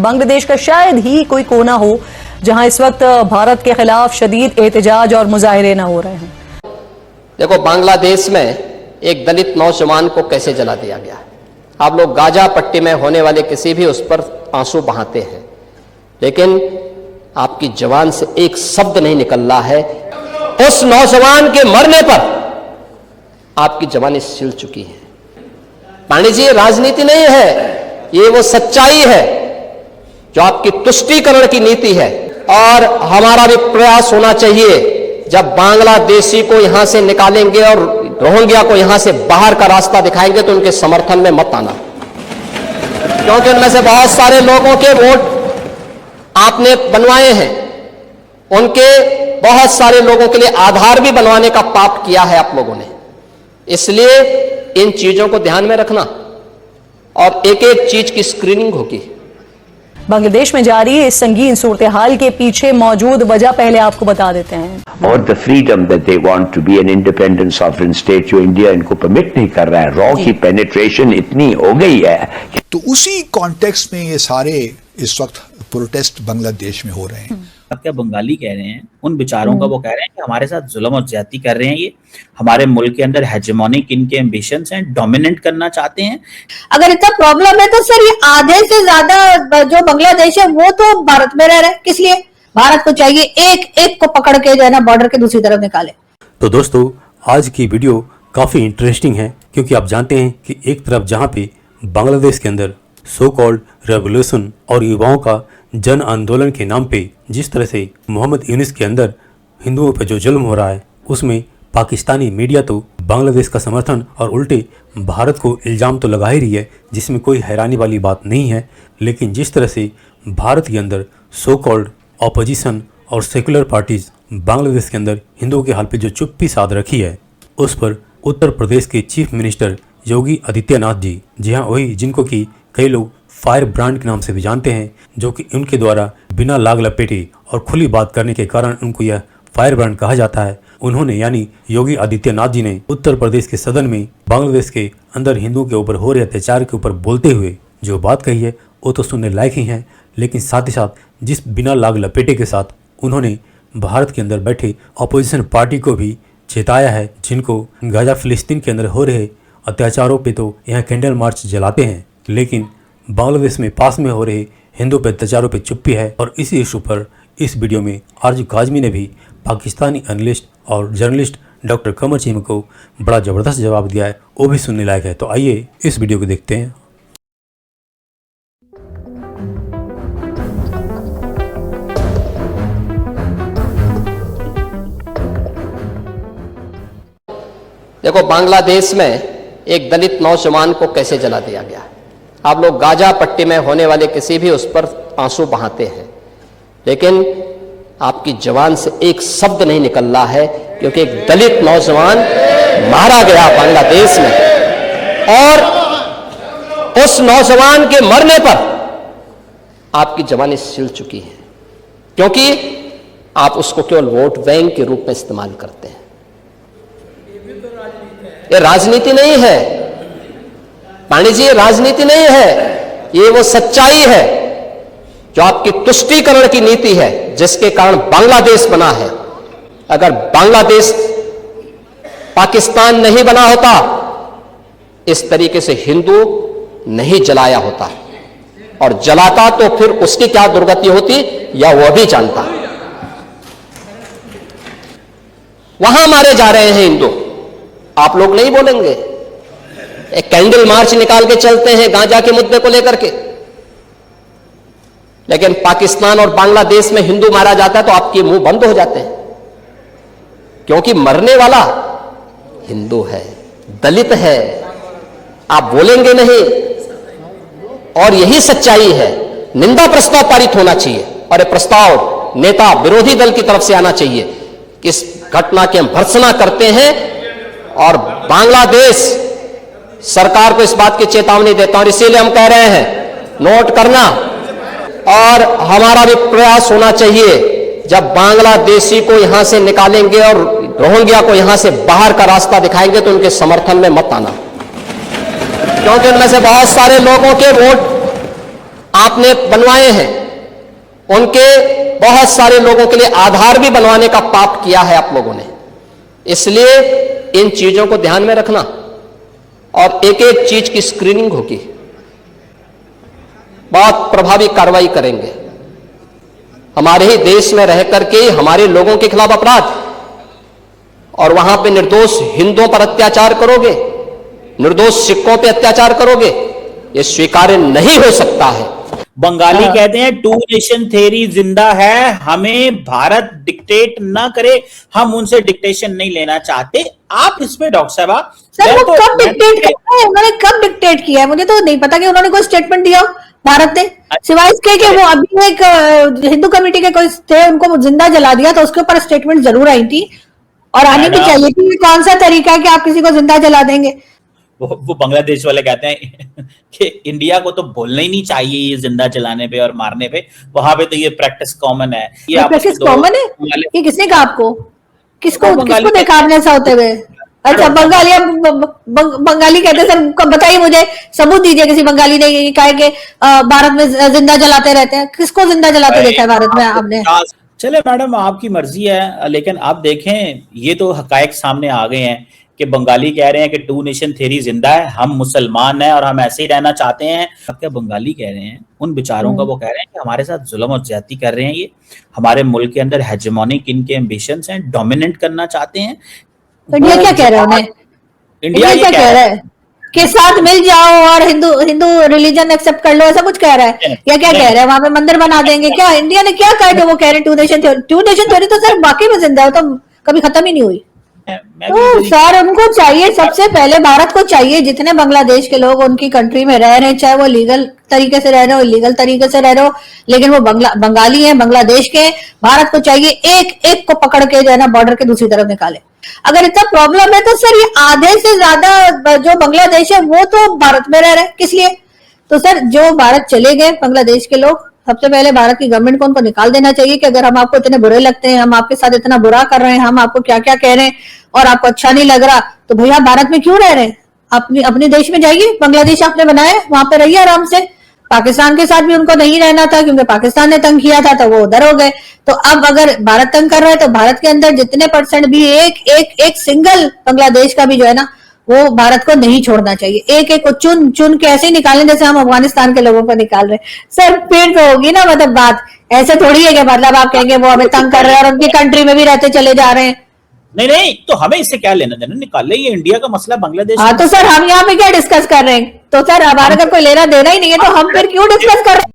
बांग्लादेश का शायद ही कोई कोना हो जहां इस वक्त भारत के खिलाफ शदीद एहतजाज और मुजाहिरे न हो रहे हैं। देखो, बांग्लादेश में एक दलित नौजवान को कैसे जला दिया गया। आप लोग गाजा पट्टी में होने वाले किसी भी उस पर आंसू बहाते हैं, लेकिन आपकी जबान से एक शब्द नहीं निकल रहा है। उस नौजवान के मरने पर आपकी जबानें सिल चुकी हैं। पांडे जी, ये राजनीति नहीं है, ये वो सच्चाई है जो आपकी तुष्टीकरण की नीति है। और हमारा भी प्रयास होना चाहिए, जब बांग्लादेशी को यहां से निकालेंगे और रोहिंग्या को यहां से बाहर का रास्ता दिखाएंगे तो उनके समर्थन में मत आना, क्योंकि उनमें से बहुत सारे लोगों के वोट आपने बनवाए हैं। उनके बहुत सारे लोगों के लिए आधार भी बनवाने का पाप किया है आप लोगों ने। इसलिए इन चीजों को ध्यान में रखना और एक एक चीज की स्क्रीनिंग होगी। बांग्लादेश में जारी इस संगीन सूरत हाल के पीछे मौजूद वजह पहले आपको बता देते हैं। और the freedom that they want to be an independent sovereign state जो इंडिया इनको परमिट नहीं कर रहा है। रॉ की पेनिट्रेशन इतनी हो गई है। तो उसी कॉन्टेक्स्ट में ये सारे इस वक्त प्रोटेस्ट बांग्लादेश में हो रहे हैं। क्या बंगाली कह रहे हैं, उन विचारों का वो कह रहे हैं कि हमारे साथ जुल्म और ज्यादती कर रहे हैं, ये हमारे मुल्क के अंदर हेजेमोनिक इनके एम्बिशंस हैं, डोमिनेट करना चाहते हैं। अगर इतना प्रॉब्लम है तो सर ये आधे से ज्यादा जो बांग्लादेश है वो तो भारत में रह रहे हैं, किस लिए? भारत को चाहिए एक एक को पकड़ के जो है ना बॉर्डर के दूसरी तरफ निकाले। तो दोस्तों, आज की वीडियो काफी इंटरेस्टिंग है, क्योंकि आप जानते हैं कि एक तरफ जहां पे बांग्लादेश के अंदर सो कॉल्ड रेवोल्यूशन और युवाओं का जन आंदोलन के नाम पे जिस तरह से मोहम्मद यूनिस के अंदर हिंदुओं पर जो जुल्म हो रहा है, उसमें पाकिस्तानी मीडिया तो बांग्लादेश का समर्थन और उल्टे भारत को इल्ज़ाम तो लगा ही रही है, जिसमें कोई हैरानी वाली बात नहीं है। लेकिन जिस तरह से भारत के अंदर सो कॉल्ड ऑपोजिशन और सेकुलर पार्टीज बांग्लादेश के अंदर हिंदुओं के हाल पे जो चुप्पी साध रखी है, उस पर उत्तर प्रदेश के चीफ मिनिस्टर योगी आदित्यनाथ जी हाँ वही जिनको कि कई लोग फायर ब्रांड के नाम से भी जानते हैं, जो कि उनके द्वारा बिना लाग लपेटे और खुली बात करने के कारण उनको यह फायर ब्रांड कहा जाता है। उन्होंने यानी योगी आदित्यनाथ जी ने उत्तर प्रदेश के सदन में बांग्लादेश के अंदर हिंदुओं के ऊपर हो रहे अत्याचार के ऊपर बोलते हुए जो बात कही है वो तो सुनने लायक ही है, लेकिन साथ ही साथ जिस बिना लाग लपेटे के साथ उन्होंने भारत के अंदर बैठे अपोजिशन पार्टी को भी चेताया है, जिनको गाजा फिलिस्तीन के अंदर हो रहे अत्याचारों पे तो यहाँ कैंडल मार्च जलाते हैं, लेकिन बांग्लादेश में पास में हो रहे हिंदू पे अत्याचारों पे चुप्पी है। और इसी इशू पर इस वीडियो में आरजू काजमी ने भी पाकिस्तानी एनालिस्ट और जर्नलिस्ट डॉक्टर कमर चीम को बड़ा ज़बरदस्त जवाब दिया है, वो भी सुनने लायक है। तो आइए इस वीडियो को देखते हैं। देखो, बांग्लादेश में एक दलित नौजवान को कैसे जला दिया गया। आप लोग गाजा पट्टी में होने वाले किसी भी उस पर आंसू बहाते हैं, लेकिन आपकी जबान से एक शब्द नहीं निकल रहा है, क्योंकि एक दलित नौजवान मारा गया बांग्लादेश में। और उस नौजवान के मरने पर आपकी जबानें सिल चुकी हैं, क्योंकि आप उसको केवल वोट बैंक के रूप में इस्तेमाल करते हैं। ये राजनीति नहीं है पांडे जी, ये राजनीति नहीं है, ये वो सच्चाई है जो आपकी तुष्टीकरण की नीति है, जिसके कारण बांग्लादेश बना है। अगर बांग्लादेश पाकिस्तान नहीं बना होता, इस तरीके से हिंदू नहीं जलाया होता, और जलाता तो फिर उसकी क्या दुर्गति होती या वह भी जानता। वहां मारे जा रहे हैं हिंदू, आप लोग नहीं बोलेंगे। एक कैंडल मार्च निकाल के चलते हैं गांजा के मुद्दे को लेकर के, लेकिन पाकिस्तान और बांग्लादेश में हिंदू मारा जाता है तो आपके मुंह बंद हो जाते हैं, क्योंकि मरने वाला हिंदू है, दलित है, आप बोलेंगे नहीं। और यही सच्चाई है। निंदा प्रस्ताव पारित होना चाहिए, और यह प्रस्ताव नेता विरोधी दल की तरफ से आना चाहिए। इस घटना की हम भर्त्सना करते हैं और बांग्लादेश सरकार को इस बात की चेतावनी देता हूं। और इसीलिए हम कह रहे हैं, नोट करना, और हमारा भी प्रयास होना चाहिए, जब बांग्लादेशी को यहां से निकालेंगे और रोहिंग्या को यहां से बाहर का रास्ता दिखाएंगे तो उनके समर्थन में मत आना, क्योंकि उनमें से बहुत सारे लोगों के वोट आपने बनवाए हैं, उनके बहुत सारे लोगों के लिए आधार भी बनवाने का पाप किया है आप लोगों ने। इसलिए इन चीजों को ध्यान में रखना और एक एक चीज की स्क्रीनिंग होगी, बहुत प्रभावी कार्रवाई करेंगे। हमारे ही देश में रह करके हमारे लोगों के खिलाफ अपराध, और वहां पे निर्दोष हिंदुओं पर अत्याचार करोगे, निर्दोष सिखों पे अत्याचार करोगे, ये स्वीकार्य नहीं हो सकता है। बंगाली कहते हैं टू नेशन थ्योरी जिंदा है, हमें भारत डिक्टेट ना करे, हम उनसे डिक्टेशन नहीं लेना चाहते। आप इसमें डॉक्टर साहब सर वो कब डिक्टेट किया है, उन्होंने कब डिक्टेट किया है? मुझे तो नहीं पता कि उन्होंने कोई स्टेटमेंट दिया हो भारत ने, सिवाय इसके कि वो अभी एक हिंदू कमेटी के कोई थे, उनको जिंदा जला दिया, तो उसके ऊपर स्टेटमेंट जरूर आई थी और आनी भी चाहिए थी। ये कौन सा तरीका है कि आप किसी को जिंदा जला देंगे? वो बांग्लादेश वाले कहते हैं कि इंडिया को तो बोलना ही नहीं चाहिए ये जिंदा जलाने पे और मारने पे, वहां पे तो ये प्रैक्टिस कॉमन है। ये प्रैक्टिस कॉमन है? ये किसने कहा आपको? किसको देखा आपने ऐसा होते हुए? अच्छा, बंगाली कहते हैं। सर बताइए, मुझे सबूत दीजिए किसी बंगाली ने ये कहा कि भारत में जिंदा जलाते रहते हैं। किसको जिंदा जलाते देखा है भारत में आपने? चले मैडम, आपकी मर्जी है, लेकिन आप देखें ये तो हकायक सामने आ गए हैं कि बंगाली कह रहे हैं कि टू नेशन थ्योरी जिंदा है, हम मुसलमान हैं और हम ऐसे ही रहना चाहते हैं। क्या बंगाली कह रहे हैं उन बेचारों का, वो कह रहे हैं कि हमारे साथ जुल्म और ज्यादती कर रहे हैं, ये हमारे मुल्क के अंदर हेजेमोनिक इनके एम्बिशंस हैं, डोमिनेट करना चाहते हैं। इंडिया क्या कह रहा है उन्हें? इंडिया क्या कह रहा है कि साथ मिल जाओ और हिंदू रिलीजन एक्सेप्ट कर लो, ऐसा कुछ कह रहा है या क्या कह रहा है? वहां पे मंदिर बना देंगे क्या? इंडिया ने क्या कहा जो वो कह रहे हैं two nation theory? Two nation theory तो सर बाकी में जिंदा है, तो कभी खत्म ही नहीं हुई। तो सर उनको चाहिए, सबसे पहले भारत को चाहिए, जितने बांग्लादेश के लोग उनकी कंट्री में रह रहे हैं, चाहे वो लीगल तरीके से रह रहे हो, इलीगल तरीके से रह रहे हो, लेकिन वो बंगाली हैं, बांग्लादेश के, भारत को चाहिए एक एक को पकड़ के जो है ना बॉर्डर के दूसरी तरफ निकाले। अगर इतना प्रॉब्लम है तो सर ये आधे से ज्यादा जो बांग्लादेश है वो तो भारत में रह रहे हैं, किस लिए? तो सर जो भारत चले गए बांग्लादेश के लोग, सबसे पहले भारत की गवर्नमेंट को उनको निकाल देना चाहिए कि अगर हम आपको इतने बुरे लगते हैं, हम आपके साथ इतना बुरा कर रहे हैं, हम आपको क्या क्या कह रहे हैं और आपको अच्छा नहीं लग रहा, तो भैया भारत में क्यों रह रहे हैं? अपने देश में जाइए, बांग्लादेश आपने बनाया, वहां पे रहिए आराम से। पाकिस्तान के साथ भी उनको नहीं रहना था क्योंकि पाकिस्तान ने तंग किया था, तो वो उधर हो गए। तो अब अगर भारत तंग कर रहा है तो भारत के अंदर जितने परसेंट भी एक सिंगल बांग्लादेश का भी जो है ना वो भारत को नहीं छोड़ना चाहिए। एक एक को चुन चुन के ऐसे ही निकालें जैसे हम अफगानिस्तान के लोगों को निकाल रहे हैं। सर फिर तो होगी ना मतलब बात, ऐसे थोड़ी है कि मतलब आप कहेंगे वो हमें तंग कर रहे हैं और उनकी कंट्री में भी रहते चले जा रहे हैं। नहीं, तो हमें इससे क्या लेना देना, निकाल ले, ये इंडिया का मसला, बांग्लादेश। हाँ तो सर हम यहाँ पे क्या डिस्कस कर रहे हैं? तो सर हमारा अगर कोई लेना देना ही नहीं है तो हम फिर क्यों डिस्कस कर रहे हैं?